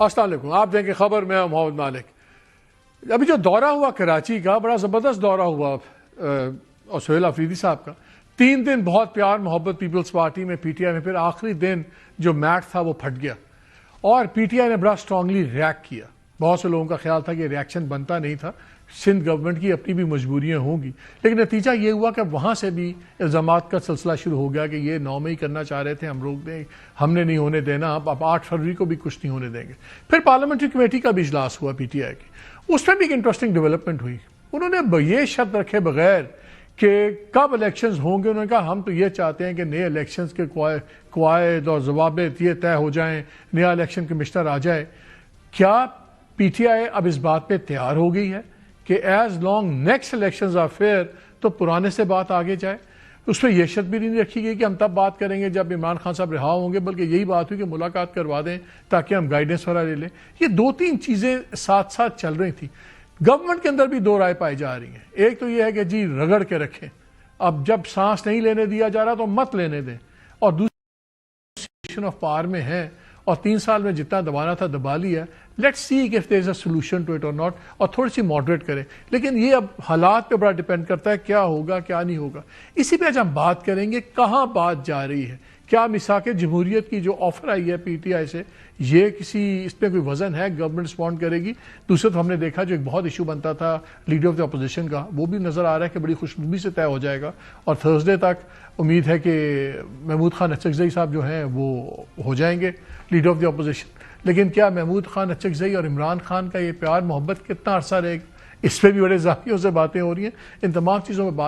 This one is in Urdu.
السلام علیکم. آپ دیکھیں خبر میں محمد مالک. ابھی جو دورہ ہوا کراچی کا بڑا زبردست دورہ ہوا سہیل آفریدی صاحب کا. 3 دن بہت پیار محبت پیپلز پارٹی میں پی ٹی آئی میں، پھر آخری دن جو میٹ تھا وہ پھٹ گیا اور پی ٹی آئی نے بڑا اسٹرانگلی ریئیکٹ کیا. بہت سے لوگوں کا خیال تھا کہ ریئیکشن بنتا نہیں تھا، سندھ گورنمنٹ کی اپنی بھی مجبوریاں ہوں گی، لیکن نتیجہ یہ ہوا کہ وہاں سے بھی الزامات کا سلسلہ شروع ہو گیا کہ یہ 9 مئی کرنا چاہ رہے تھے، ہم روک دیں، ہم نے نہیں ہونے دینا، اب 8 فروری کو بھی کچھ نہیں ہونے دیں گے. پھر پارلیمنٹری کمیٹی کا بھی اجلاس ہوا پی ٹی آئی کی، اس میں بھی ایک انٹرسٹنگ ڈیولپمنٹ ہوئی. انہوں نے یہ شرط رکھے بغیر کہ کب الیکشنز ہوں گے، انہوں نے کہا ہم تو یہ چاہتے ہیں کہ نئے الیکشنز کے قواعد اور ضوابط یہ طے ہو جائیں، نیا الیکشن کمشنر آ جائے. کیا پی ٹی آئی اب اس بات پہ تیار ہو گئی ہے کہ as long next elections are fair تو پرانے سے بات آگے جائے؟ اس میں یہ شرط بھی نہیں رکھی گئی کہ ہم تب بات کریں گے جب عمران خان صاحب رہا ہوں گے، بلکہ یہی بات ہوئی کہ ملاقات کروا دیں تاکہ ہم گائیڈنس وغیرہ لے لیں. یہ 2-3 چیزیں ساتھ ساتھ چل رہی تھیں. گورنمنٹ کے اندر بھی 2 رائے پائی جا رہی ہیں. ایک تو یہ ہے کہ جی رگڑ کے رکھیں، اب جب سانس نہیں لینے دیا جا رہا تو مت لینے دیں، اور دوسری آف پاور میں ہے اور 3 سال میں جتنا دبانا تھا دبا لیا. Let see if there is a solution to it or not, اور تھوڑی سی ماڈریٹ کریں. لیکن یہ اب حالات پہ بڑا ڈیپینڈ کرتا ہے کیا ہوگا کیا نہیں ہوگا. اسی پہ آج ہم بات کریں گے کہاں بات جا رہی ہے. کیا میثاق جمہوریت کی جو آفر آئی ہے پی ٹی آئی سے، یہ اس پہ کوئی وزن ہے؟ گورنمنٹ رسپونڈ کرے گی؟ دوسرے تو ہم نے دیکھا جو ایک بہت ایشو بنتا تھا لیڈر آف دی اپوزیشن کا، وہ بھی نظر آ رہا ہے کہ بڑی خوشنودی سے طے ہو جائے گا، اور تھرسڈے تک امید ہے کہ محمود خان اچکزئی صاحب جو ہیں وہ ہو جائیں گے لیڈر آف دی اپوزیشن. لیکن کیا محمود خان اچکزئی اور عمران خان کا یہ پیار محبت کتنا عرصہ رہے گا؟ اس پہ بھی بڑے زاویوں سے باتیں ہو رہی ہیں. ان تمام چیزوں پہ بات